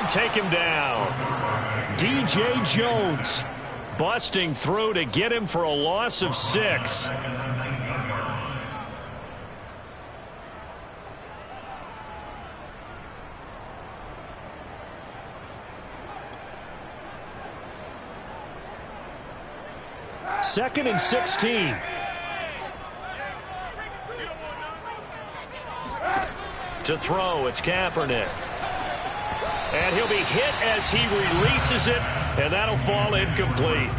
and take him down. DJ Jones busting through to get him for a loss of 6. Second and 16. To throw, it's Kaepernick. And he'll be hit as he releases it, and that'll fall incomplete.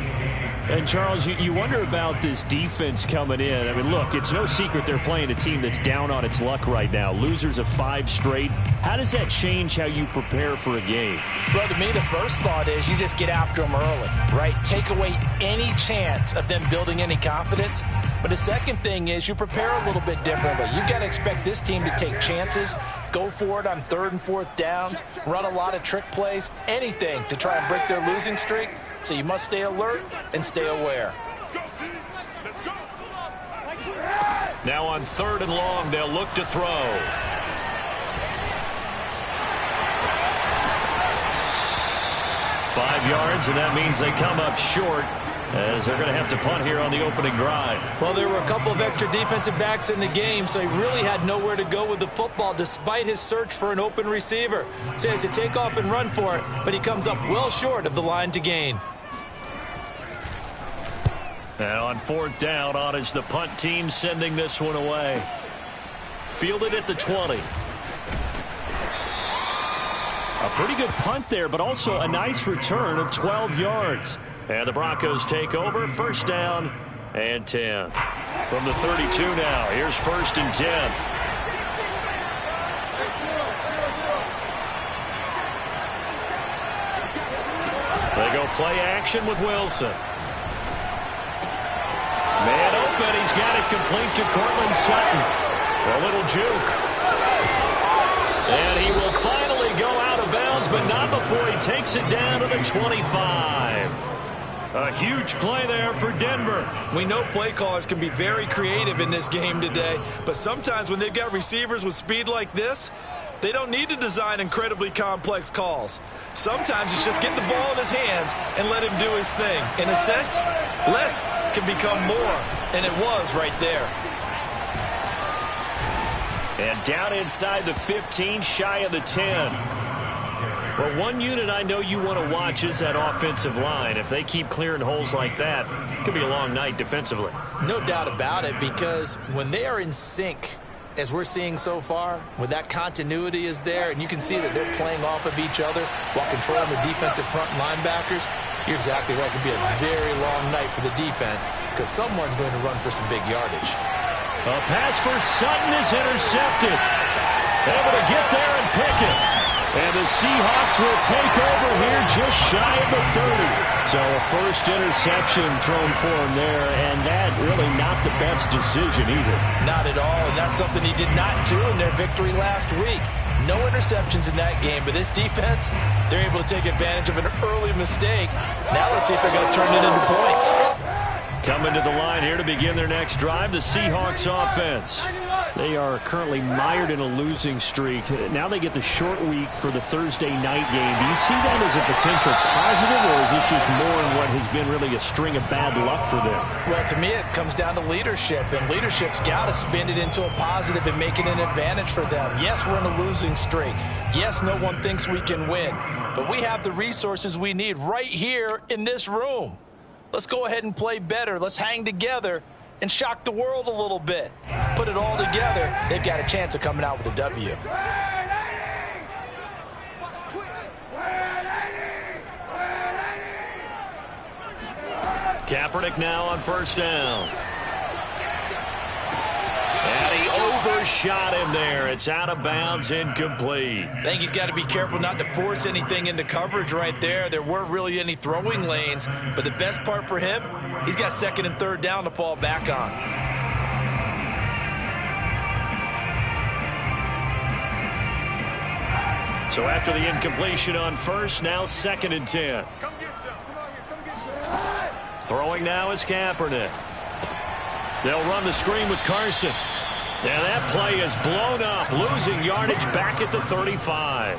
And, Charles, you wonder about this defense coming in. I mean, look, it's no secret they're playing a team that's down on its luck right now. Losers of 5 straight. How does that change how you prepare for a game? Well, to me, the first thought is you just get after them early, right? Take away any chance of them building any confidence. But the second thing is you prepare a little bit differently. You've got to expect this team to take chances, go for it on 3rd and 4th downs, run a lot of trick plays, anything to try and break their losing streak. So you must stay alert and stay aware. Now on 3rd and long, they'll look to throw. Five yards, and that means they come up short, as they're going to have to punt here on the opening drive. Well, there were a couple of extra defensive backs in the game, so he really had nowhere to go with the football despite his search for an open receiver. So he has to take off and run for it, but he comes up well short of the line to gain. And on 4th down, on is the punt team sending this one away. Fielded at the 20. A pretty good punt there, but also a nice return of 12 yards. And the Broncos take over, 1st down and 10. From the 32 now, here's 1st and 10. They go play action with Wilson. Man open, he's got it complete to Cortland Sutton. A little juke. And he will finally go out of bounds, but not before he takes it down to the 25. A huge play there for Denver. We know play callers can be very creative in this game today, but sometimes when they've got receivers with speed like this, they don't need to design incredibly complex calls. Sometimes it's just get the ball in his hands and let him do his thing. In a sense, less can become more, and it was right there. And down inside the 15, shy of the 10. Well, one unit I know you want to watch is that offensive line. If they keep clearing holes like that, it could be a long night defensively. No doubt about it, because when they are in sync, as we're seeing so far, when that continuity is there, and you can see that they're playing off of each other while controlling the defensive front linebackers, you're exactly right. It could be a very long night for the defense because someone's going to run for some big yardage. A pass for Sutton is intercepted. Able to get there and pick it. And the Seahawks will take over here just shy of the 30. So a first interception thrown for him there, and that really not the best decision either. Not at all, and that's something he did not do in their victory last week. No interceptions in that game, but this defense, they're able to take advantage of an early mistake. Now let's see if they're going to turn it into points. Coming to the line here to begin their next drive, the Seahawks offense. They are currently mired in a losing streak. Now they get the short week for the Thursday night game. Do you see that as a potential positive, or is this just more in what has been really a string of bad luck for them? Well, to me, it comes down to leadership, and leadership's got to spin it into a positive and make it an advantage for them. Yes, we're in a losing streak. Yes, no one thinks we can win, but we have the resources we need right here in this room. Let's go ahead and play better. Let's hang together and shock the world a little bit. Put it all together, they've got a chance of coming out with a W. Kaepernick now on first down. And he overshot him there. It's out of bounds, incomplete. I think he's got to be careful not to force anything into coverage right there. There weren't really any throwing lanes, but the best part for him, he's got second and third down to fall back on. So after the incompletion on first, now second and 10. Throwing now is Kaepernick. They'll run the screen with Carson. And that play is blown up, losing yardage back at the 35.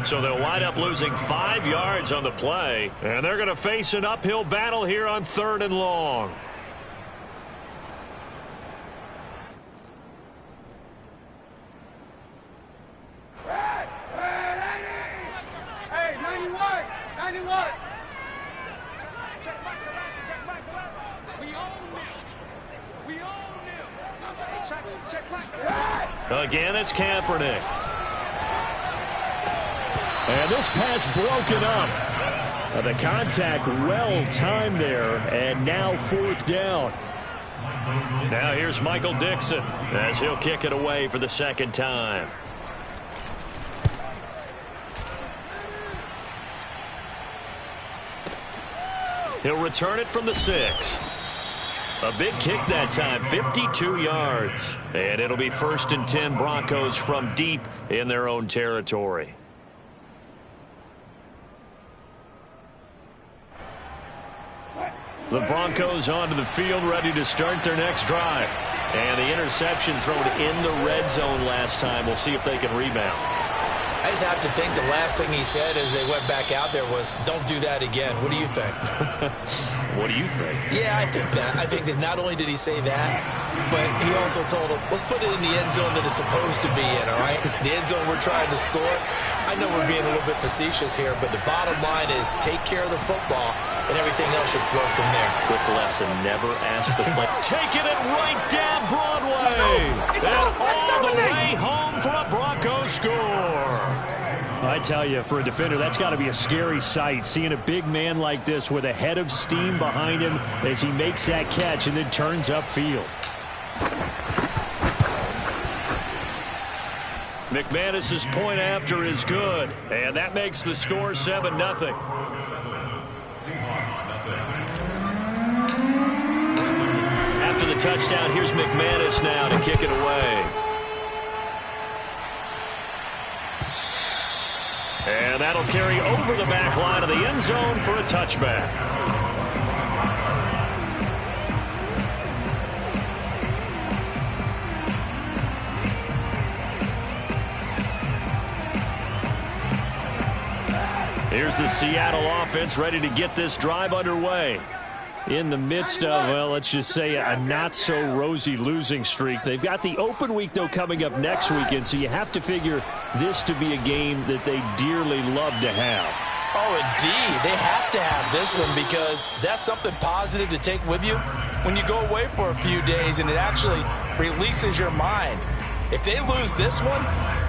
So they'll wind up losing 5 yards on the play, and they're going to face an uphill battle here on 3rd and long. Hey, 91! 91! Again, it's Kaepernick. And this pass broken up. The contact well timed there, and now 4th down. Now here's Michael Dixon as he'll kick it away for the 2nd time. He'll return it from the 6. A big kick that time, 52 yards. And it'll be 1st and 10 Broncos from deep in their own territory. The Broncos onto the field, ready to start their next drive. And the interception thrown in the red zone last time. We'll see if they can rebound. I just have to think the last thing he said as they went back out there was, don't do that again. What do you think? What do you think? Yeah, I think that. I think that not only did he say that, but he also told him, let's put it in the end zone that it's supposed to be in, all right? The end zone we're trying to score. I know we're being a little bit facetious here, but the bottom line is take care of the football, and everything else should flow from there. Quick lesson, never ask the play. Taking it right down Broadway. And all the way home for a Broncos score. I tell you, for a defender, that's got to be a scary sight, seeing a big man like this with a head of steam behind him as he makes that catch and then turns upfield. McManus's point after is good, and that makes the score 7-0. After the touchdown, here's McManus now to kick it away. And that'll carry over the back line of the end zone for a touchback. Here's the Seattle offense ready to get this drive underway. In the midst of, well, let's just say a not-so-rosy losing streak. They've got the open week, though, coming up next weekend, so you have to figure this to be a game that they dearly love to have. Oh, indeed. They have to have this one because that's something positive to take with you when you go away for a few days, and it actually releases your mind. If they lose this one,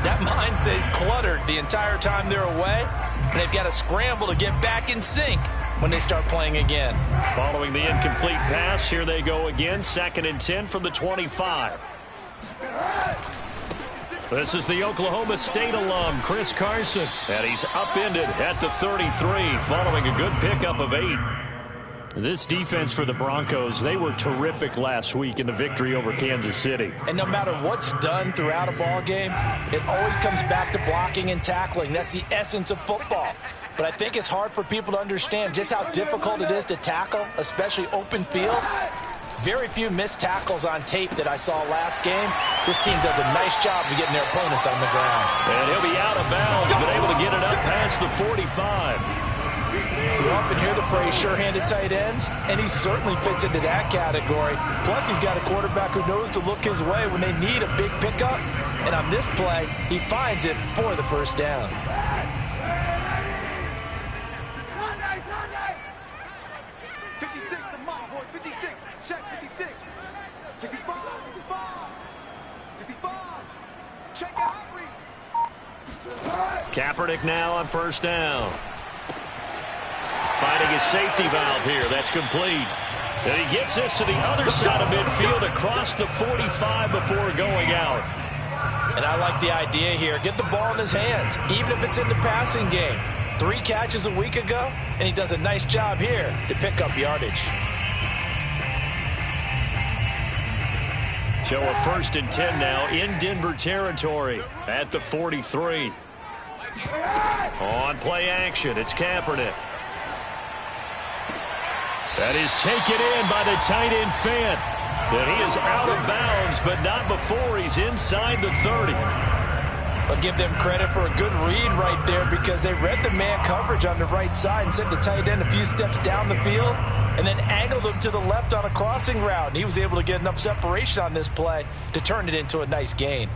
that mind stays cluttered the entire time they're away, and they've got to scramble to get back in sync when they start playing again. Following the incomplete pass, here they go again. 2nd and 10 from the 25. This is the Oklahoma State alum, Chris Carson. And he's upended at the 33 following a good pickup of 8. This defense for the Broncos, they were terrific last week in the victory over Kansas City. And no matter what's done throughout a ball game, it always comes back to blocking and tackling. That's the essence of football. But I think it's hard for people to understand just how difficult it is to tackle, especially open field. Very few missed tackles on tape that I saw last game. This team does a nice job of getting their opponents on the ground. And he'll be out of bounds, but able to get it up past the 45. You often hear the phrase sure-handed tight ends, and he certainly fits into that category. Plus, he's got a quarterback who knows to look his way when they need a big pickup. And on this play, he finds it for the 1st down. Kaepernick now on 1st down. Finding his safety valve here. That's complete. And he gets this to the other side of midfield across the 45 before going out. And I like the idea here. Get the ball in his hands, even if it's in the passing game. 3 catches a week ago, and he does a nice job here to pick up yardage. So a 1st and 10 now in Denver territory at the 43. On play action, it's Kaepernick. That is taken in by the tight end Fant. And he is out of bounds, but not before he's inside the 30. I'll give them credit for a good read right there because they read the man coverage on the right side and sent the tight end a few steps down the field and then angled him to the left on a crossing route. And he was able to get enough separation on this play to turn it into a nice gain.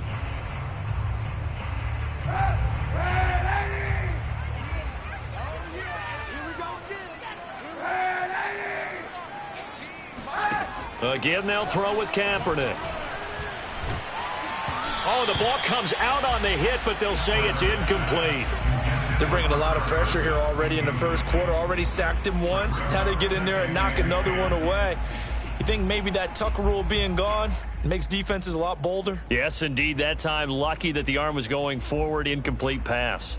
Again, they'll throw with Kaepernick. Oh, the ball comes out on the hit, but they'll say it's incomplete. They're bringing a lot of pressure here already in the first quarter. Already sacked him once. Now they get in there and knock another one away. You think maybe that Tucker rule being gone makes defenses a lot bolder? Yes, indeed. That time, lucky that the arm was going forward. Incomplete pass.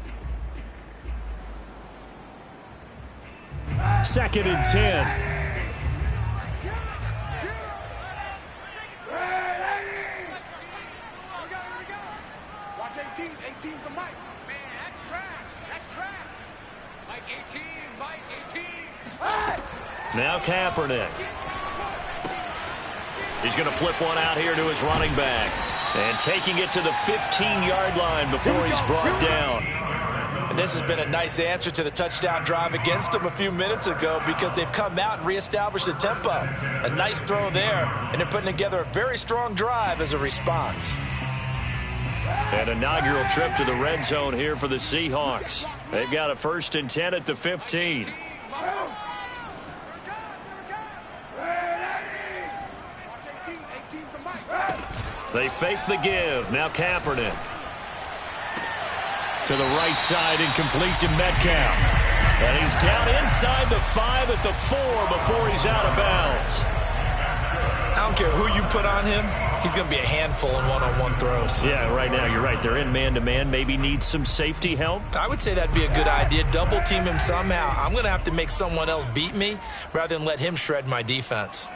2nd and 10. Watch 18. 18's the mic. Man, that's trash. That's trash. Mike 18. Mike 18. Hey! Now Kaepernick. He's going to flip one out here to his running back. And taking it to the 15-yard line before he's brought down. And this has been a nice answer to the touchdown drive against them a few minutes ago because they've come out and reestablished the tempo. A nice throw there, and they're putting together a very strong drive as a response. An inaugural trip to the red zone here for the Seahawks. They've got a 1st and 10 at the 15. They fake the give. Now Kaepernick. To the right side, incomplete to Metcalf. And he's down inside the 5 at the 4 before he's out of bounds. I don't care who you put on him. He's going to be a handful in one-on-one throws. Yeah, right now you're right. They're in man-to-man. Maybe needs some safety help. I would say that'd be a good idea. Double team him somehow. I'm going to have to make someone else beat me rather than let him shred my defense.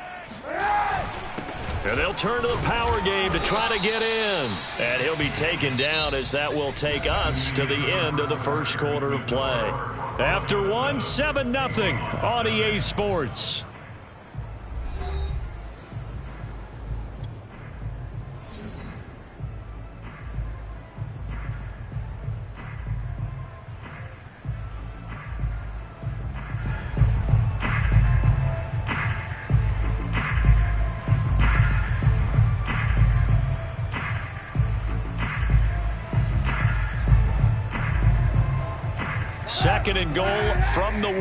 And they'll turn to the power game to try to get in. And he'll be taken down as that will take us to the end of the first quarter of play. After one, 7-0 on EA Sports. Second and goal from the 1.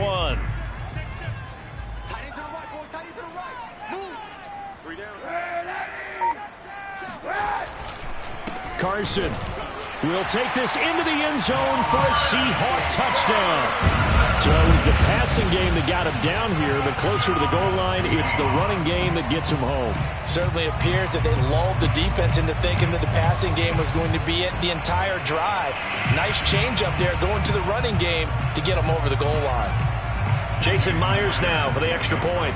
Tight end to the right, boy. Tight end to the right. Move. 3 down. Carson will take this into the end zone for a Seahawk touchdown. So it was the passing game that got him down here, but closer to the goal line, it's the running game that gets him home. Certainly appears that they lulled the defense into thinking that the passing game was going to be it the entire drive. Nice change up there going to the running game to get them over the goal line. Jason Myers now for the extra point.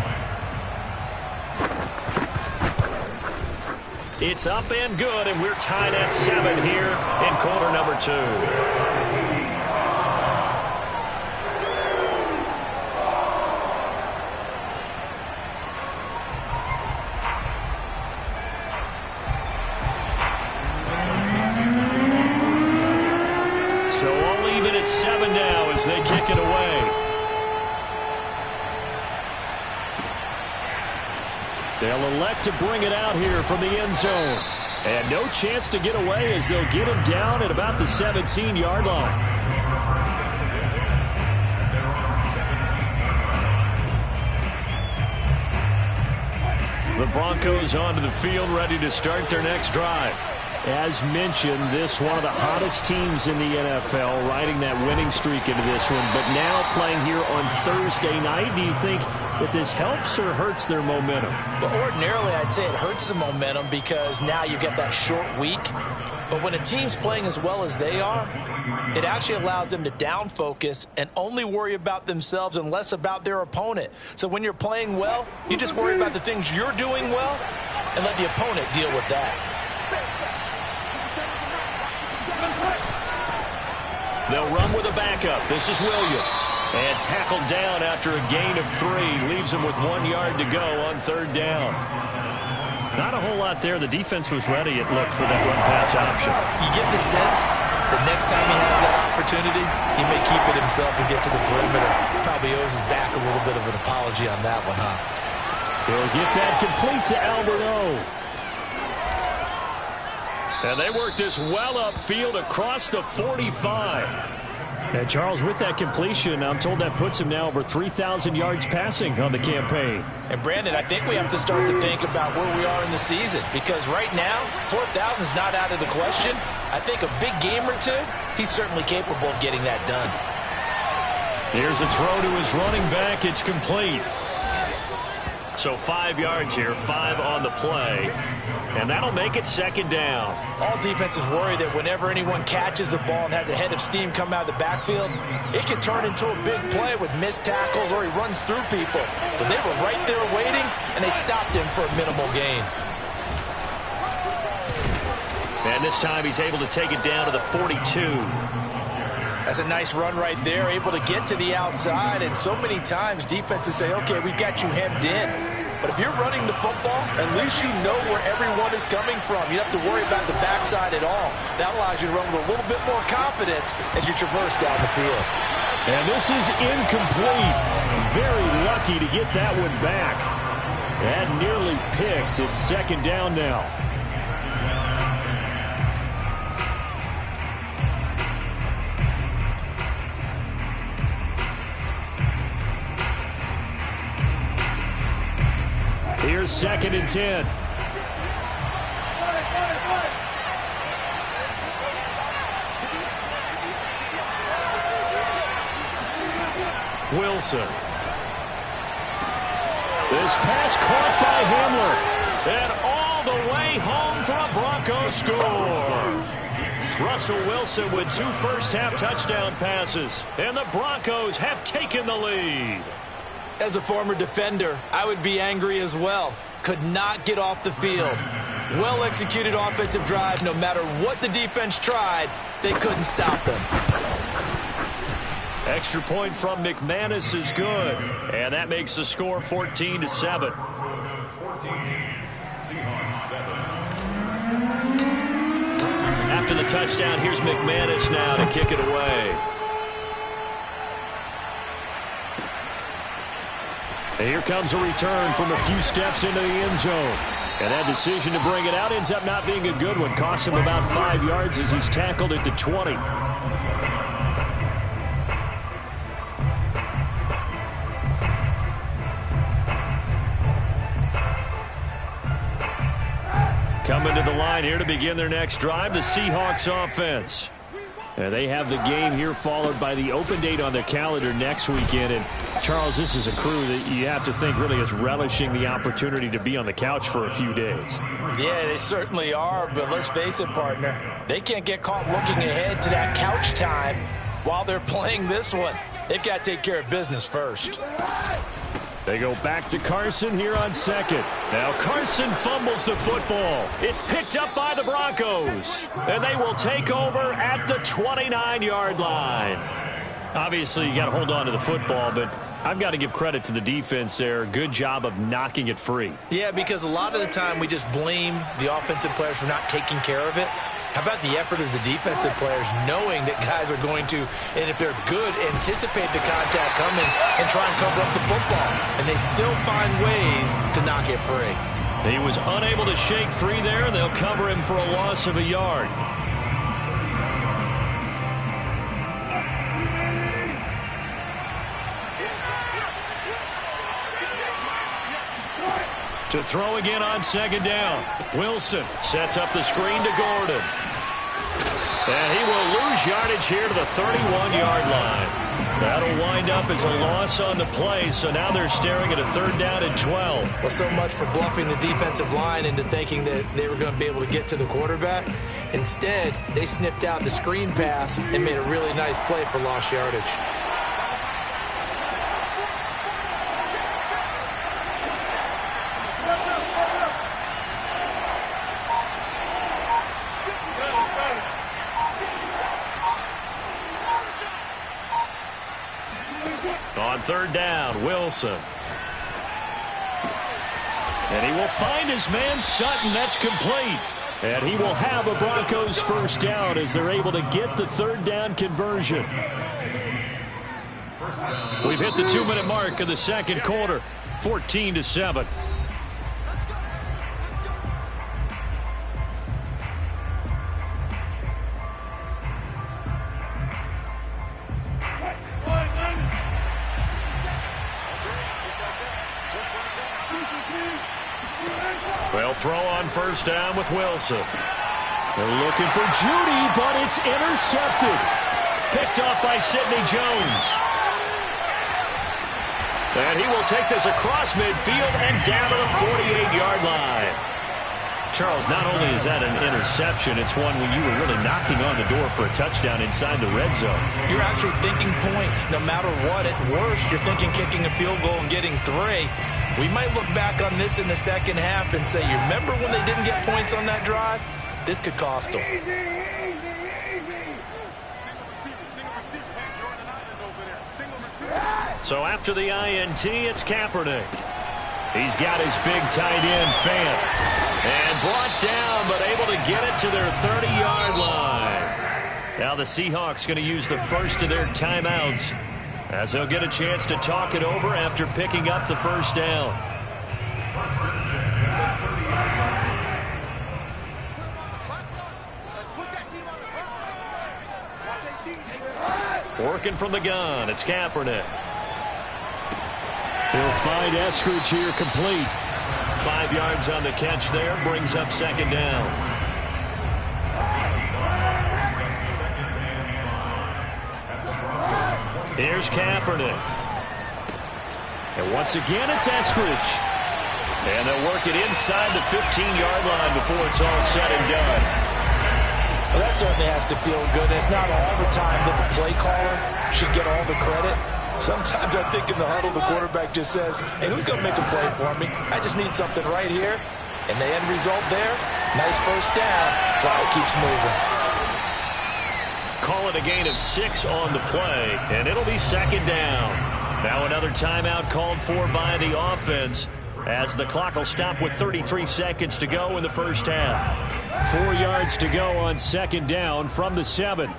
It's up and good, and we're tied at 7 here in quarter number 2. So all even at 7 now as they kick it away. They'll elect to bring it out here from the end zone. And no chance to get away as they'll get him down at about the 17-yard line. The Broncos onto the field ready to start their next drive. As mentioned, this one of the hottest teams in the NFL, riding that winning streak into this one, but now playing here on Thursday night. Do you think that this helps or hurts their momentum? Well, ordinarily, I'd say it hurts the momentum because now you get that short week. But when a team's playing as well as they are, it actually allows them to down focus and only worry about themselves and less about their opponent. So when you're playing well, you just worry about the things you're doing well and let the opponent deal with that. They'll run with a backup. This is Williams. And tackled down after a gain of 3. Leaves him with 1 yard to go on 3rd down. Not a whole lot there. The defense was ready, it looked, for that run-pass option. You get the sense that next time he has that opportunity, he may keep it himself and get to the perimeter. Probably owes his back a little bit of an apology on that one, huh? He'll get that complete to Alberto. And they work this well upfield across the 45. And Charles, with that completion, I'm told that puts him now over 3,000 yards passing on the campaign. And Brandon, I think we have to start to think about where we are in the season, because right now, 4,000 is not out of the question. I think a big game or two, he's certainly capable of getting that done. Here's a throw to his running back. It's complete. So 5 yards here, 5 on the play. And that'll make it second down. All defenses worry that whenever anyone catches the ball and has a head of steam come out of the backfield, it can turn into a big play with missed tackles or he runs through people. But they were right there waiting, and they stopped him for a minimal gain. And this time he's able to take it down to the 42. That's a nice run right there, able to get to the outside. And so many times defenses say, okay, we've got you hemmed in. But if you're running the football, at least you know where everyone is coming from. You don't have to worry about the backside at all. That allows you to run with a little bit more confidence as you traverse down the field. And this is incomplete. Very lucky to get that one back. That nearly picked. It's second down now. Here's second and 10. Wilson. This pass caught by Hamler. And all the way home for a Broncos score. Russell Wilson with 2 first-half touchdown passes. And the Broncos have taken the lead. As a former defender, I would be angry as well. Could not get off the field. Well-executed offensive drive. No matter what the defense tried, they couldn't stop them. Extra point from McManus is good. And that makes the score 14-7. 14, Seahawks 7. After the touchdown, here's McManus now to kick it away. And here comes a return from a few steps into the end zone. And that decision to bring it out ends up not being a good one. Costs him about 5 yards as he's tackled at the 20. Coming to the line here to begin their next drive, the Seahawks offense. And they have the game here followed by the open date on their calendar next weekend. And, Charles, this is a crew that you have to think really is relishing the opportunity to be on the couch for a few days. Yeah, they certainly are. But let's face it, partner, they can't get caught looking ahead to that couch time while they're playing this one. They've got to take care of business first. They go back to Carson here on second. Now Carson fumbles the football. It's picked up by the Broncos. And they will take over at the 29-yard line. Obviously, you got to hold on to the football, but I've got to give credit to the defense there. Good job of knocking it free. Yeah, because a lot of the time we just blame the offensive players for not taking care of it. How about the effort of the defensive players knowing that guys are going to, and if they're good, anticipate the contact coming and try and cover up the football. And they still find ways to knock it free. He was unable to shake free there, and they'll cover him for a loss of a yard. To throw again on second down. Wilson sets up the screen to Gordon. And he will lose yardage here to the 31-yard line. That'll wind up as a loss on the play, so now they're staring at a 3rd down and 12. Well, so much for bluffing the defensive line into thinking that they were going to be able to get to the quarterback. Instead, they sniffed out the screen pass and made a really nice play for lost yardage. On 3rd down, Wilson. And he will find his man Sutton. That's complete. And he will have a Broncos first down as they're able to get the third down conversion. We've hit the 2-minute mark of the second quarter. 14-7. They'll throw on first down with Wilson. They're looking for Judy, but it's intercepted. Picked off by Sidney Jones. And he will take this across midfield and down to the 48-yard line. Charles, not only is that an interception, it's one when you were really knocking on the door for a touchdown inside the red zone. You're actually thinking points. No matter what, at worst, you're thinking kicking a field goal and getting 3. We might look back on this in the second half and say, you remember when they didn't get points on that drive? This could cost them. So after the INT, it's Kaepernick. He's got his big tight end, Fant. And brought down, but able to get it to their 30-yard line. Now the Seahawks going to use the first of their timeouts, as they'll get a chance to talk it over after picking up the first down. Working from the gun, it's Kaepernick. He'll find Eskridge here complete. 5 yards on the catch there, brings up second down. Here's Kaepernick. And once again, it's Eskridge. And they'll work it inside the 15-yard line before it's all said and done. Well, that certainly has to feel good. It's not all the time that the play caller should get all the credit. Sometimes I think in the huddle, the quarterback just says, hey, who's going to make a play for me? I just need something right here. And the end result there, nice first down. Drive keeps moving. Call it a gain of 6 on the play, and it'll be second down. Now another timeout called for by the offense, as the clock will stop with 33 seconds to go in the first half. 4 yards to go on second down from the 7.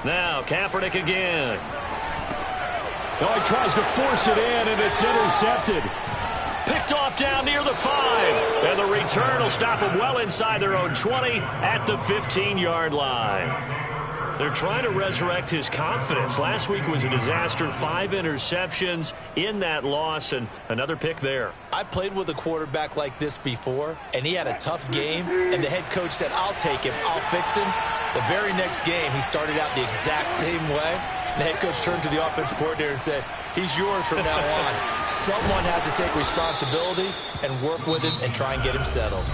Now Kaepernick again. Oh, he tries to force it in, and it's intercepted. Picked off down near the 5. And the return will stop them well inside their own 20 at the 15-yard line. They're trying to resurrect his confidence. Last week was a disaster. 5 interceptions in that loss, and another pick there. I played with a quarterback like this before, and he had a tough game, and the head coach said, I'll take him, I'll fix him. The very next game, he started out the exact same way. The head coach turned to the offensive coordinator and said, he's yours from now on. Someone has to take responsibility and work with him and try and get him settled.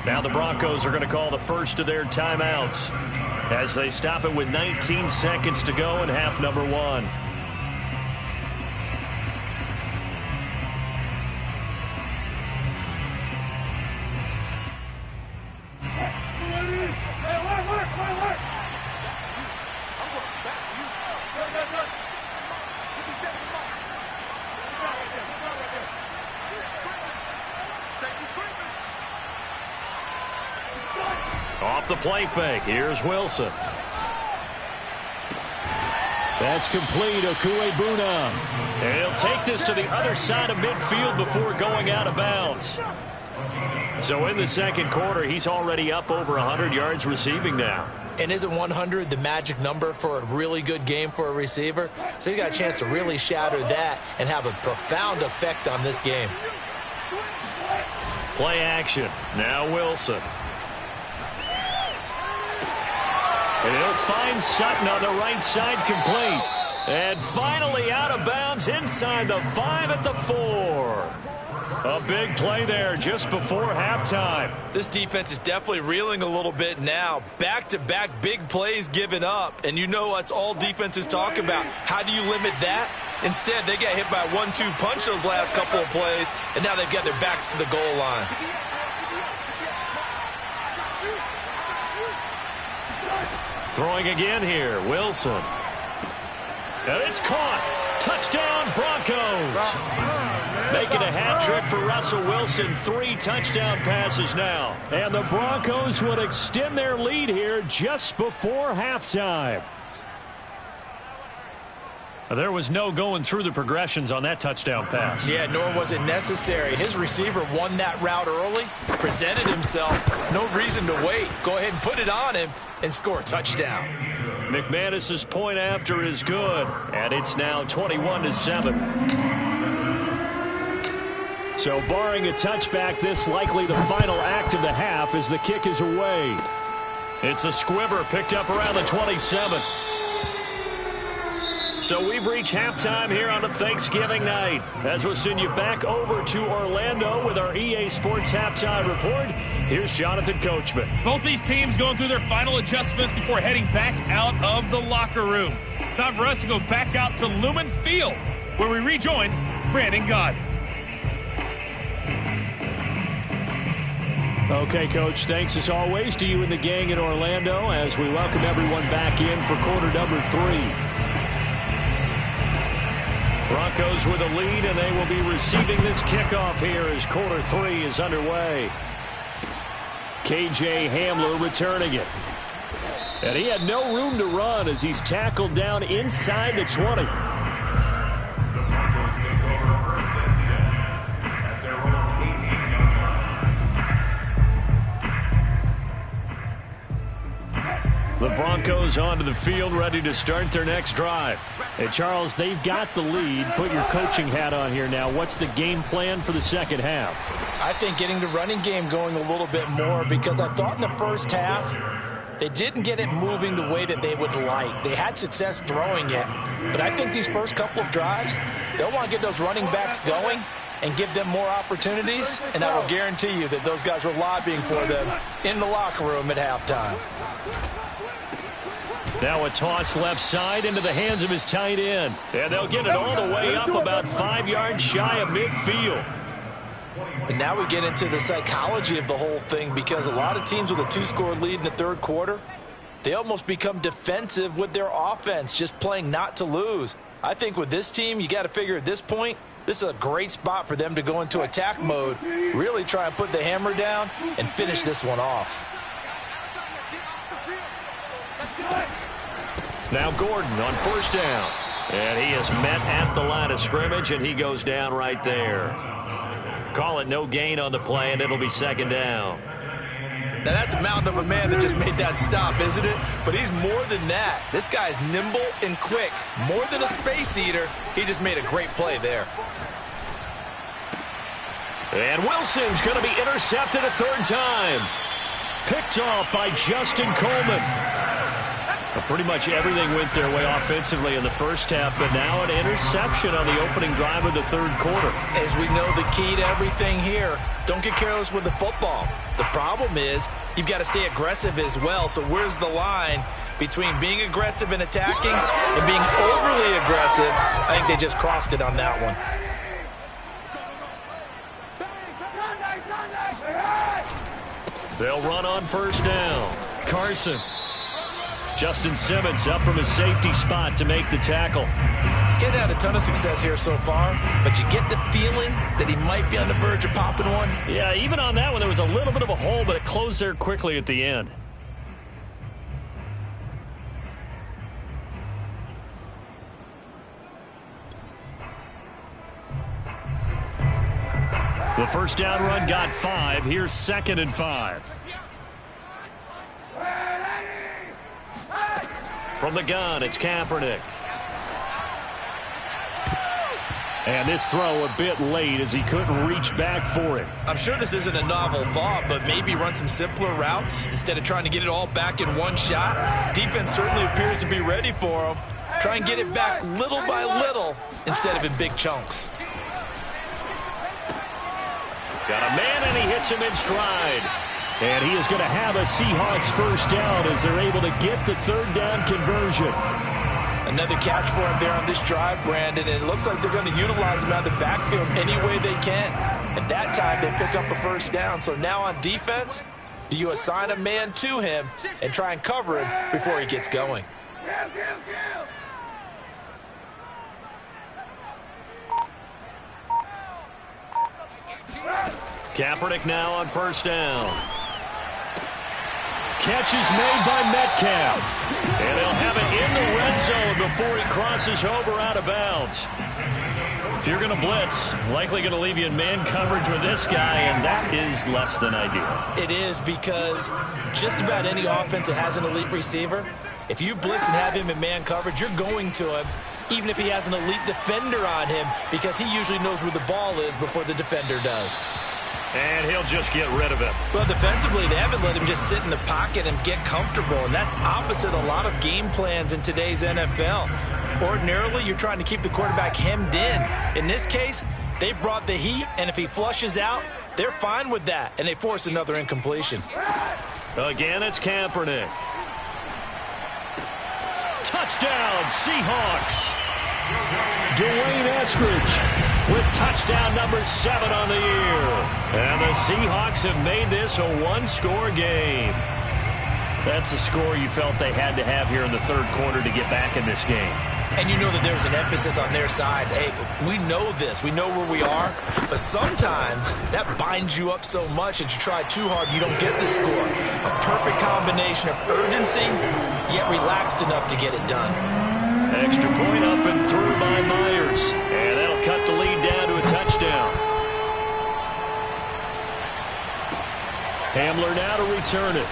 Now the Broncos are going to call the first of their timeouts as they stop it with 19 seconds to go in half number 1. Off the play fake, here's Wilson. That's complete, Okuebuna. And he'll take this to the other side of midfield before going out of bounds. So in the second quarter, he's already up over 100 yards receiving now. And isn't 100 the magic number for a really good game for a receiver? So he got a chance to really shatter that and have a profound effect on this game. Play action. Now Wilson. And he'll find Sutton on the right side complete. And finally out of bounds inside the 5 at the 4. A big play there just before halftime. This defense is definitely reeling a little bit now. Back-to-back big plays given up. And you know that's all defenses talk about. How do you limit that? Instead, they got hit by a 1-2 punch those last couple of plays, and now they've got their backs to the goal line. Throwing again here, Wilson. And it's caught. Touchdown, Broncos. Making a hat trick for Russell Wilson. 3 touchdown passes now. And the Broncos would extend their lead here just before halftime. There was no going through the progressions on that touchdown pass. Yeah, nor was it necessary. His receiver won that route early, presented himself. No reason to wait. Go ahead and put it on him and score a touchdown. McManus's point after is good, and it's now 21-7. So barring a touchback, this likely the final act of the half as the kick is away. It's a squibber picked up around the 27. So we've reached halftime here on a Thanksgiving night. As we'll send you back over to Orlando with our EA Sports Halftime Report, here's Jonathan Coachman. Both these teams going through their final adjustments before heading back out of the locker room. Time for us to go back out to Lumen Field, where we rejoin Brandon Gaud. Okay, Coach, thanks as always to you and the gang in Orlando as we welcome everyone back in for quarter number 3. Broncos with a lead, and they will be receiving this kickoff here as quarter 3 is underway. KJ Hamler returning it. And he had no room to run as he's tackled down inside the 20. The Broncos onto the field, ready to start their next drive. Hey, Charles, they've got the lead. Put your coaching hat on here now. What's the game plan for the second half? I think getting the running game going a little bit more, because I thought in the first half they didn't get it moving the way that they would like. They had success throwing it, but I think these first couple of drives, they'll want to get those running backs going and give them more opportunities, and I will guarantee you that those guys were lobbying for them in the locker room at halftime. Now a toss left side into the hands of his tight end. And they'll get it all the way up about 5 yards shy of midfield. And now we get into the psychology of the whole thing, because a lot of teams with a 2-score lead in the third quarter, they almost become defensive with their offense, just playing not to lose. I think with this team, you got to figure at this point, this is a great spot for them to go into attack mode, really try and put the hammer down and finish this one off. Now Gordon on first down. And he is met at the line of scrimmage, and he goes down right there. Call it no gain on the play, and it'll be second down. Now that's a mountain of a man that just made that stop, isn't it? But he's more than that. This guy's nimble and quick. More than a space eater. He just made a great play there. And Wilson's going to be intercepted a third time. Picked off by Justin Coleman. Pretty much everything went their way offensively in the first half, but now an interception on the opening drive of the third quarter. As we know, the key to everything here, don't get careless with the football. The problem is you've got to stay aggressive as well. So where's the line between being aggressive and attacking and being overly aggressive? I think they just crossed it on that one. They'll run on first down. Carson. Justin Simmons up from his safety spot to make the tackle. Getting had a ton of success here so far, but you get the feeling that he might be on the verge of popping one. Yeah, even on that one, there was a little bit of a hole, but it closed there quickly at the end. The first down run got 5. Here's 2nd and 5. From the gun, it's Kaepernick. And this throw a bit late as he couldn't reach back for it. I'm sure this isn't a novel thought, but maybe run some simpler routes instead of trying to get it all back in one shot. Defense certainly appears to be ready for him. Try and get it back little by little instead of in big chunks. Got a man, and he hits him in stride. And he is going to have a Seahawks first down as they're able to get the third down conversion. Another catch for him there on this drive, Brandon. And it looks like they're going to utilize him out of the backfield any way they can. And that time they pick up a first down. So now on defense, do you assign a man to him and try and cover him before he gets going? Kaepernick now on first down. Catch is made by Metcalf. And they'll have it in the red zone before he crosses over out of bounds. If you're going to blitz, likely going to leave you in man coverage with this guy, and that is less than ideal. It is, because just about any offense that has an elite receiver, if you blitz and have him in man coverage, you're going to him, even if he has an elite defender on him, because he usually knows where the ball is before the defender does. And he'll just get rid of it. Well, defensively, they haven't let him just sit in the pocket and get comfortable, and that's opposite a lot of game plans in today's NFL. Ordinarily, you're trying to keep the quarterback hemmed in. In this case, they brought the heat, and if he flushes out, they're fine with that, and they force another incompletion. Again, it's Kaepernick. Touchdown, Seahawks. Dwayne Eskridge with touchdown number 7 on the year. And the Seahawks have made this a one-score game. That's a score you felt they had to have here in the third quarter to get back in this game. And you know that there's an emphasis on their side. Hey, we know this. We know where we are. But sometimes that binds you up so much that you try too hard, you don't get the score. A perfect combination of urgency, yet relaxed enough to get it done. Extra point up and through by Myers. And that'll cut the lead down to a touchdown. Hamler now to return it.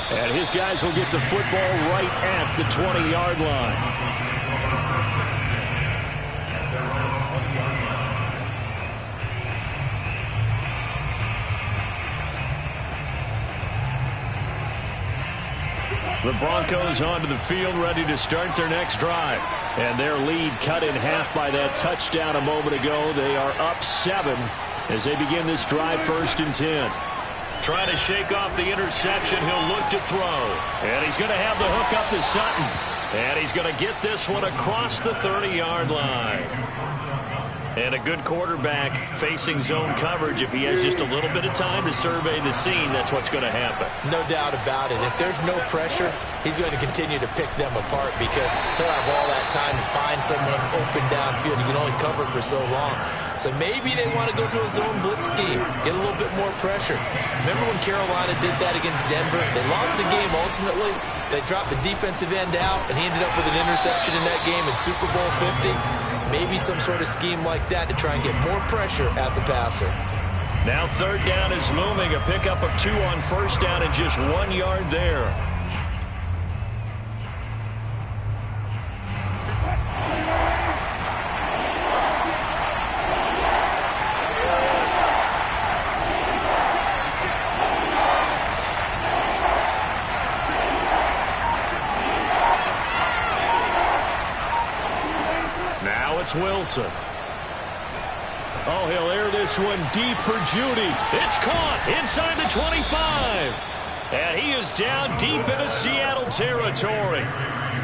And his guys will get the football right at the 20-yard line. The Broncos onto the field, ready to start their next drive. And their lead cut in half by that touchdown a moment ago. They are up 7 as they begin this drive, 1st and 10. Trying to shake off the interception. He'll look to throw. And he's going to have the hook up to Sutton. And he's going to get this one across the 30-yard line. And a good quarterback facing zone coverage. If he has just a little bit of time to survey the scene, that's what's going to happen. No doubt about it. If there's no pressure, he's going to continue to pick them apart because he'll have all that time to find someone open downfield. You can only cover for so long. So maybe they want to go to a zone blitz scheme, get a little bit more pressure. Remember when Carolina did that against Denver? They lost the game ultimately. They dropped the defensive end out, and he ended up with an interception in that game in Super Bowl 50. Maybe some sort of scheme like that to try and get more pressure at the passer. Now 3rd down is looming. A pickup of 2 on 1st down and just 1 yard there. It's Wilson. Oh, he'll air this one deep for Judy. It's caught inside the 25. And he is down deep into Seattle territory.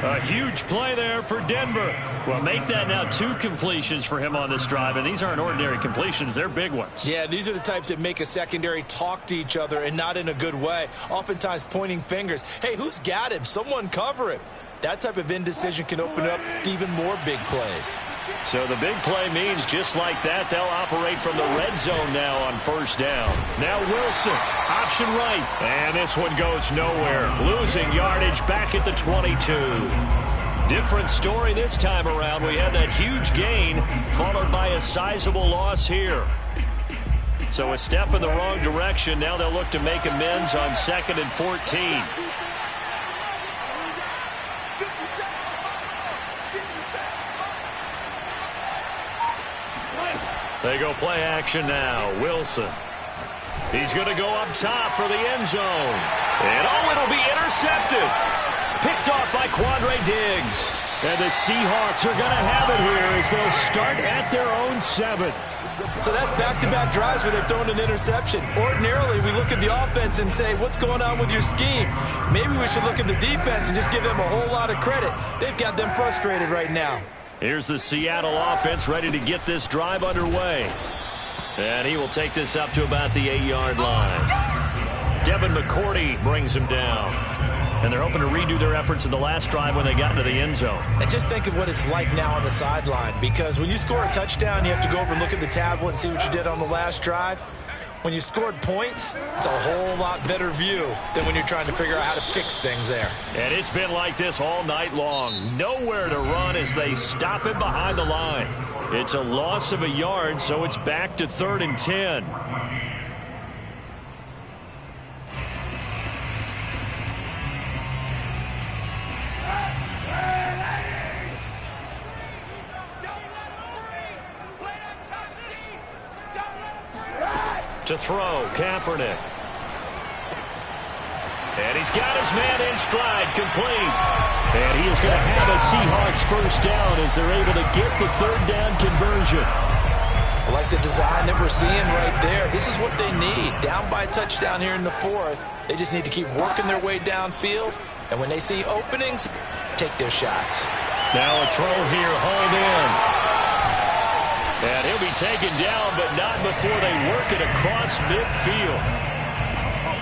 A huge play there for Denver. Well, make that now 2 completions for him on this drive, and these aren't ordinary completions. They're big ones. Yeah, these are the types that make a secondary talk to each other and not in a good way. Oftentimes pointing fingers. Hey, who's got him? Someone cover him. That type of indecision can open up to even more big plays. So the big play means just like that, they'll operate from the red zone now on 1st down. Now Wilson, option right. And this one goes nowhere. Losing yardage back at the 22. Different story this time around. We had that huge gain followed by a sizable loss here. So a step in the wrong direction. Now they'll look to make amends on 2nd and 14. They go play action now. Wilson. He's going to go up top for the end zone. And, oh, it'll be intercepted. Picked off by Quandre Diggs. And the Seahawks are going to have it here as they'll start at their own 7. So that's back-to-back drives where they've thrown an interception. Ordinarily, we look at the offense and say, what's going on with your scheme? Maybe we should look at the defense and just give them a whole lot of credit. They've got them frustrated right now. Here's the Seattle offense ready to get this drive underway. And he will take this up to about the 8-yard line. Devin McCourty brings him down. And they're hoping to redo their efforts in the last drive when they got into the end zone. And just think of what it's like now on the sideline, because when you score a touchdown, you have to go over and look at the tablet and see what you did on the last drive. When you scored points, it's a whole lot better view than when you're trying to figure out how to fix things there. And it's been like this all night long. Nowhere to run as they stop him behind the line. It's a loss of a yard, so it's back to 3rd and 10. To throw, Kaepernick. And he's got his man in stride, complete. And he is going to have a Seahawks first down as they're able to get the 3rd down conversion. I like the design that we're seeing right there. This is what they need. Down by a touchdown here in the 4th. They just need to keep working their way downfield. And when they see openings, take their shots. Now a throw here, hauled in. And he'll be taken down, but not before they work it across midfield.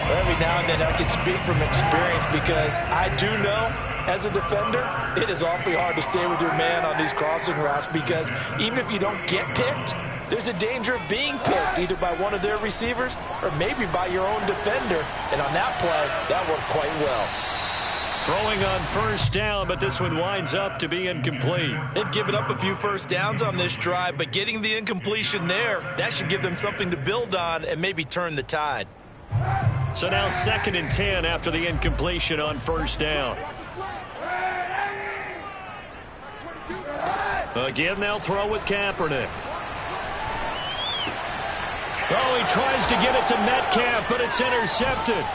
Every now and then I can speak from experience because I do know, as a defender, it is awfully hard to stay with your man on these crossing routes because even if you don't get picked, there's a danger of being picked either by one of their receivers or maybe by your own defender. And on that play, that worked quite well. Throwing on first down, but this one winds up to be incomplete. They've given up a few first downs on this drive, but getting the incompletion there, that should give them something to build on and maybe turn the tide. So now 2nd and 10 after the incompletion on first down. Again, they'll throw with Kaepernick. Oh, he tries to get it to Metcalf, but it's intercepted.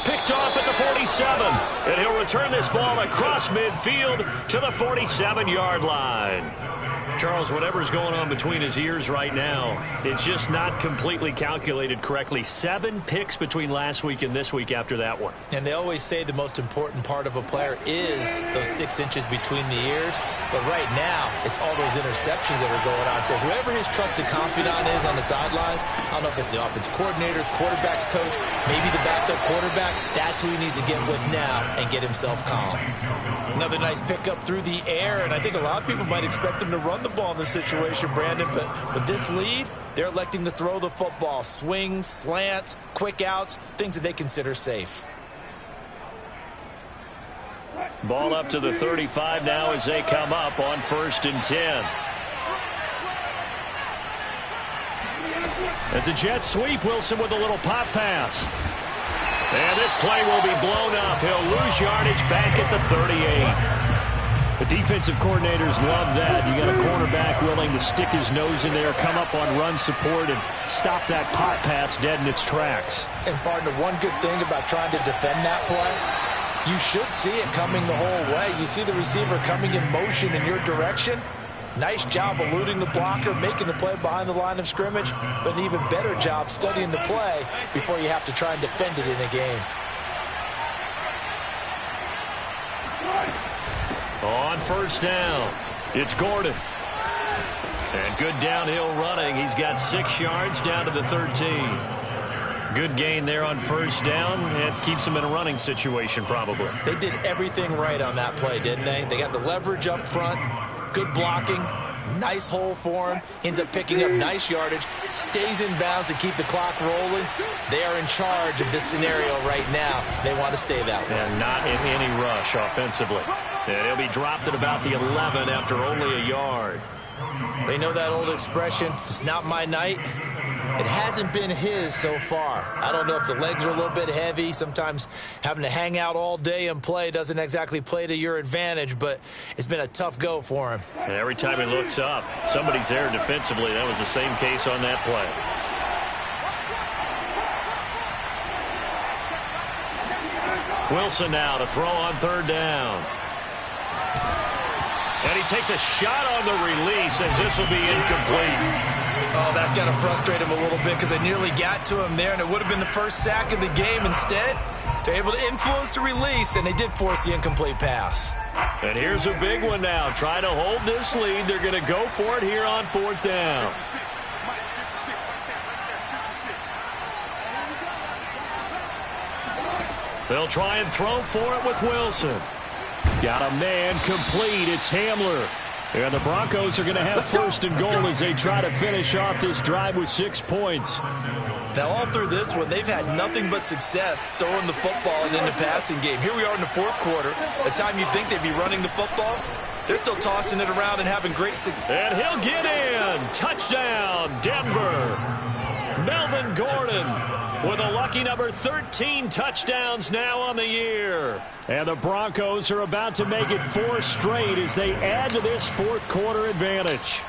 Picked off at the 47. And he'll return this ball across midfield to the 47-yard line. Charles, whatever's going on between his ears right now, it's just not completely calculated correctly. 7 picks between last week and this week after that one. And they always say the most important part of a player is those 6 inches between the ears. But right now, it's all those interceptions that are going on. So whoever his trusted confidant is on the sidelines, I don't know if it's the offensive coordinator, quarterback's coach, maybe the backup quarterback, that's who he needs to get with now and get himself calm. Another nice pickup through the air, and I think a lot of people might expect him to run the ball in this situation, Brandon, but with this lead, they're electing to throw the football. Swings, slants, quick outs, things that they consider safe. Ball up to the 35 now as they come up on 1st and 10. It's a jet sweep. Wilson with a little pop pass. And this play will be blown up. He'll lose yardage back at the 38. The defensive coordinators love that. You got a cornerback willing to stick his nose in there, come up on run support, and stop that pop pass dead in its tracks. And, partner, one good thing about trying to defend that play, you should see it coming the whole way. You see the receiver coming in motion in your direction. Nice job eluding the blocker, making the play behind the line of scrimmage, but an even better job studying the play before you have to try and defend it in a game. On first down, it's Gordon. And good downhill running. He's got 6 yards down to the 13. Good gain there on first down. It keeps him in a running situation probably. They did everything right on that play, didn't they? They got the leverage up front. Good blocking, nice hole for him, ends up picking up nice yardage, stays in bounds to keep the clock rolling. They are in charge of this scenario right now. They want to stay that way. And not in any rush offensively. And he'll be dropped at about the 11 after only a yard. They know that old expression, it's not my night. It hasn't been his so far. I don't know if the legs are a little bit heavy. Sometimes having to hang out all day and play doesn't exactly play to your advantage, but it's been a tough go for him. And every time he looks up, somebody's there defensively. That was the same case on that play. Wilson now to throw on 3rd down. And he takes a shot on the release as this will be incomplete. Oh, that's got to frustrate him a little bit because they nearly got to him there, and it would have been the first sack of the game. Instead, they're able to influence the release, and they did force the incomplete pass. And here's a big one now. Trying to hold this lead. They're going to go for it here on 4th down. They'll try and throw for it with Wilson. Got a man complete. It's Hamler. And the Broncos are going to have 1st and goal as they try to finish off this drive with 6 points. Now, all through this one, they've had nothing but success throwing the football and in the passing game. Here we are in the fourth quarter. The time you'd think they'd be running the football, they're still tossing it around and having great success. And he'll get in. Touchdown, Denver. Melvin Gordon with a lucky number 13 touchdowns now on the year. And the Broncos are about to make it 4 straight as they add to this fourth quarter advantage.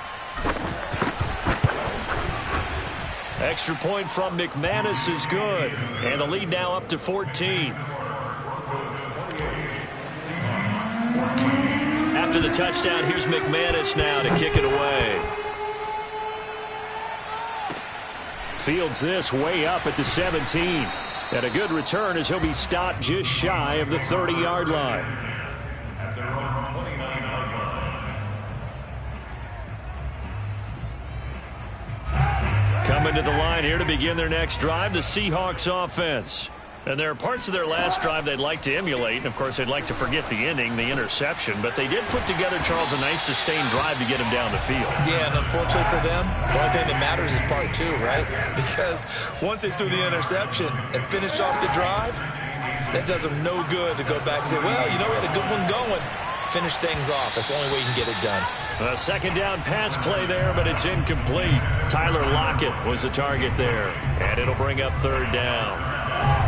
Extra point from McManus is good. And the lead now up to 14. After the touchdown, here's McManus now to kick it away. Fields this way up at the 17. And a good return as he'll be stopped just shy of the 30-yard line. Coming to the line here to begin their next drive, the Seahawks offense. And there are parts of their last drive they'd like to emulate. And, of course, they'd like to forget the ending, the interception. But they did put together, Charles, a nice sustained drive to get him down the field. Yeah, and unfortunately for them, the only thing that matters is part 2, right? Because once they threw the interception and finished off the drive, that does them no good to go back and say, well, you know, we had a good one going. Finish things off. That's the only way you can get it done. A second down pass play there, but it's incomplete. Tyler Lockett was the target there. And it'll bring up third down.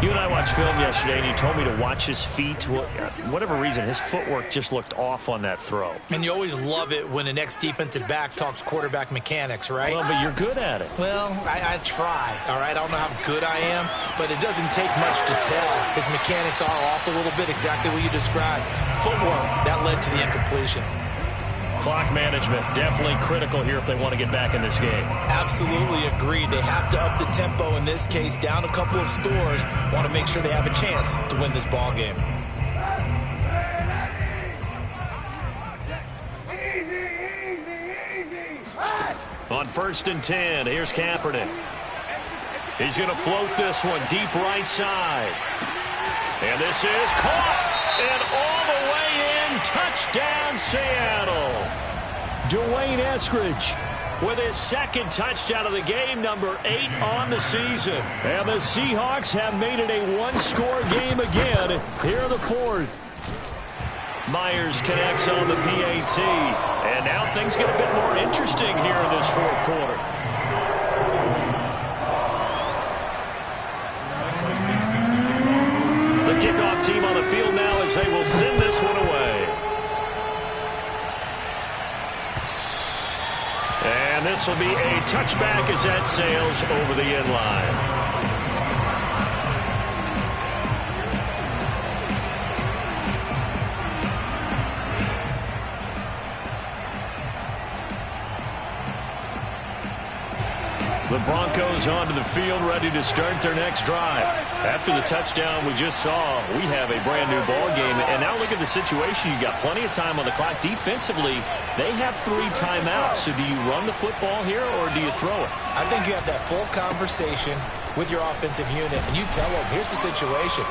You and I watched film yesterday, and you told me to watch his feet. Well, for whatever reason, his footwork just looked off on that throw. And you always love it when the next defensive back talks quarterback mechanics, right? Well, but you're good at it. Well, I try, all right? I don't know how good I am, but it doesn't take much to tell. His mechanics are off a little bit, exactly what you described. Footwork, that led to the incompletion. Clock management, definitely critical here if they want to get back in this game. Absolutely agreed. They have to up the tempo in this case, down a couple of scores. Want to make sure they have a chance to win this ball game. On 1st and 10, here's Kaepernick. He's going to float this one deep right side. And this is caught. And all the way in, touchdown Seattle. Dwayne Eskridge with his second touchdown of the game, number 8 on the season. And the Seahawks have made it a one-score game again here in the fourth. Myers connects on the PAT. And now things get a bit more interesting here in this fourth quarter. The kickoff team on the field now as they will send this one away. And this will be a touchback as that sails over the end line. The Broncos onto the field, ready to start their next drive. After the touchdown we just saw, we have a brand new ball game. And now look at the situation. You've got plenty of time on the clock. Defensively, they have 3 timeouts. So do you run the football here or do you throw it? I think you have that full conversation with your offensive unit, and you tell them, here's the situation.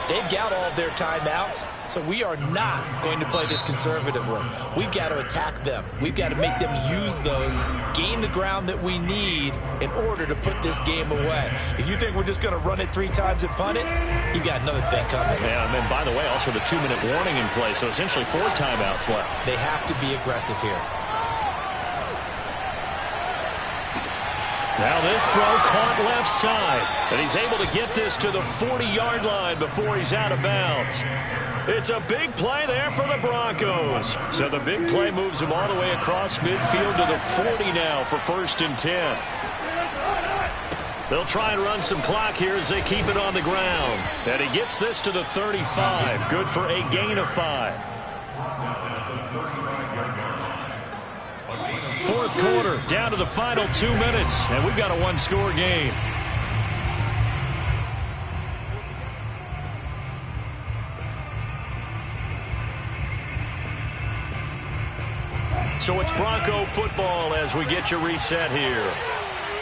They've got all of their timeouts, so we are not going to play this conservatively. We've got to attack them. We've got to make them use those, gain the ground that we need in order to put this game away. If you think we're just going to run it 3 times and punt it, you've got another thing coming. Yeah, and by the way, also the 2-minute warning in play, so essentially 4 timeouts left. They have to be aggressive here. Now this throw caught left side, and he's able to get this to the 40-yard line before he's out of bounds. It's a big play there for the Broncos. So the big play moves him all the way across midfield to the 40 now for 1st and 10. They'll try and run some clock here as they keep it on the ground. And he gets this to the 35. Good for a gain of 5. Fourth quarter, down to the final 2 minutes, and we've got a one-score game. So it's Bronco football as we get you reset here.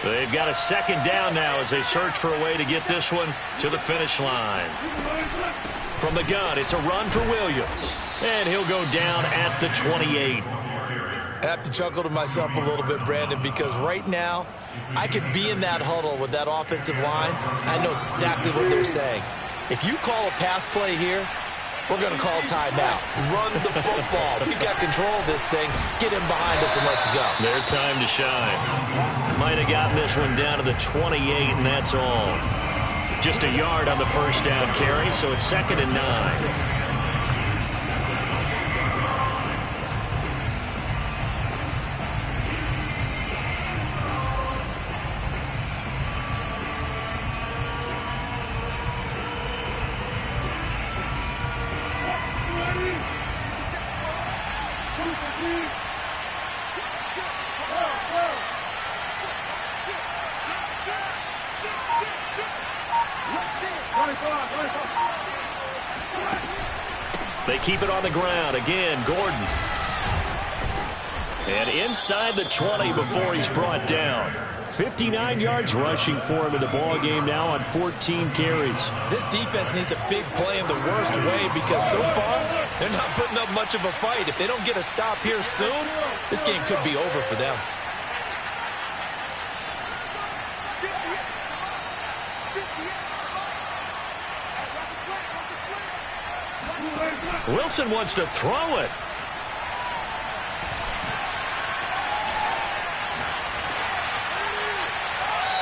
They've got a second down now as they search for a way to get this one to the finish line. From the gun, it's a run for Williams, and he'll go down at the 28. I have to chuckle to myself a little bit, Brandon, because right now I could be in that huddle with that offensive line. I know exactly what they're saying. If you call a pass play here, we're going to call timeout. Run the football. We've got control of this thing. Get him behind us and let's go. Their time to shine. Might have gotten this one down to the 28, and that's all. Just a yard on the first down carry, so it's 2nd and 9. They keep it on the ground. Again, Gordon. And inside the 20 before he's brought down. 59 yards rushing for him in the ball game now on 14 carries. This defense needs a big play in the worst way because so far they're not putting up much of a fight. If they don't get a stop here soon, this game could be over for them. Wilson wants to throw it.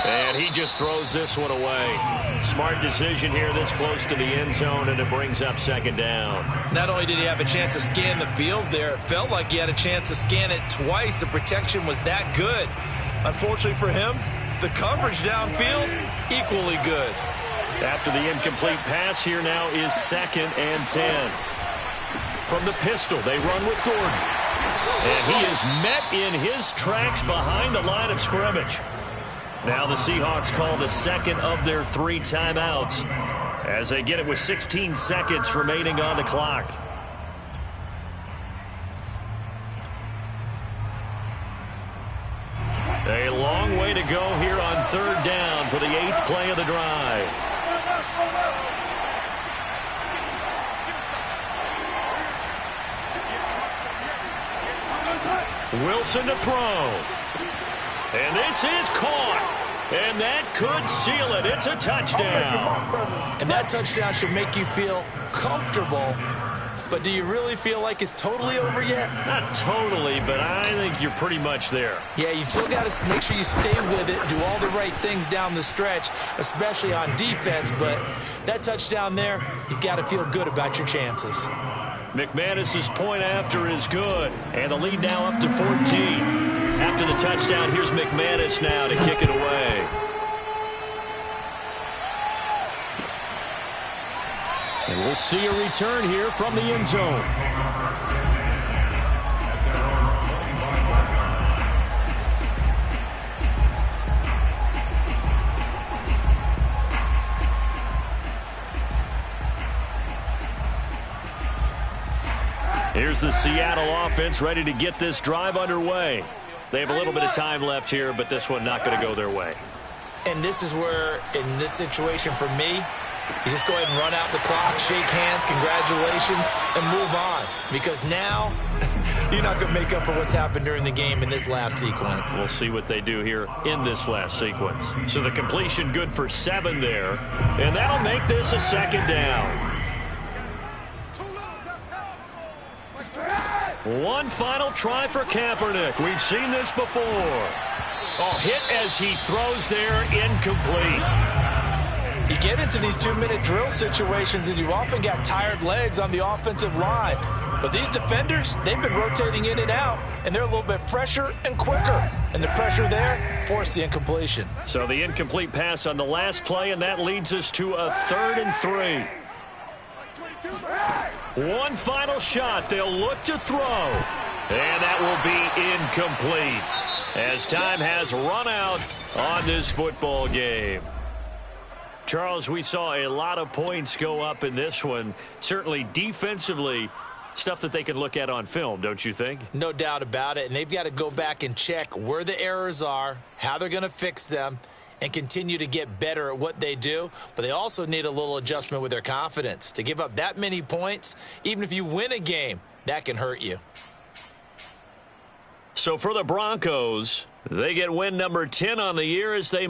And he just throws this one away. Smart decision here this close to the end zone, and it brings up 2nd down. Not only did he have a chance to scan the field there, it felt like he had a chance to scan it twice. The protection was that good. Unfortunately for him, the coverage downfield, equally good. After the incomplete pass, here now is 2nd and 10. From the pistol, they run with Gordon. And he is met in his tracks behind the line of scrimmage. Now the Seahawks call the 2nd of their 3 timeouts as they get it with 16 seconds remaining on the clock. A long way to go here on 3rd down for the 8th play of the drive. Wilson to throw. And this is caught. And that could seal it. It's a touchdown. And that touchdown should make you feel comfortable. But do you really feel like it's totally over yet? Not totally, but I think you're pretty much there. Yeah, you've still got to make sure you stay with it, do all the right things down the stretch, especially on defense. But that touchdown there, you've got to feel good about your chances. McManus's point after is good. And the lead now up to 14. After the touchdown, here's McManus now to kick it away. And we'll see a return here from the end zone. Here's the Seattle offense ready to get this drive underway. They have a little bit of time left here, but this one not going to go their way. And this is where, in this situation for me, you just go ahead and run out the clock, shake hands, congratulations, and move on. Because now, you're not going to make up for what's happened during the game in this last sequence. We'll see what they do here in this last sequence. So the completion good for 7 there. And that'll make this a 2nd down. One final try for Kaepernick. We've seen this before. Oh, hit as he throws there, incomplete. You get into these 2-minute drill situations and you often got tired legs on the offensive line. But these defenders, they've been rotating in and out, and they're a little bit fresher and quicker. And the pressure there forced the incompletion. So the incomplete pass on the last play, and that leads us to a 3rd and 3. One final shot. They'll look to throw. And that will be incomplete as time has run out on this football game. Charles, we saw a lot of points go up in this one. Certainly defensively, stuff that they can look at on film, don't you think? No doubt about it. And they've got to go back and check where the errors are, how they're going to fix them, and continue to get better at what they do. But they also need a little adjustment with their confidence. To give up that many points, even if you win a game, that can hurt you. So for the Broncos, they get win number 10 on the year as they move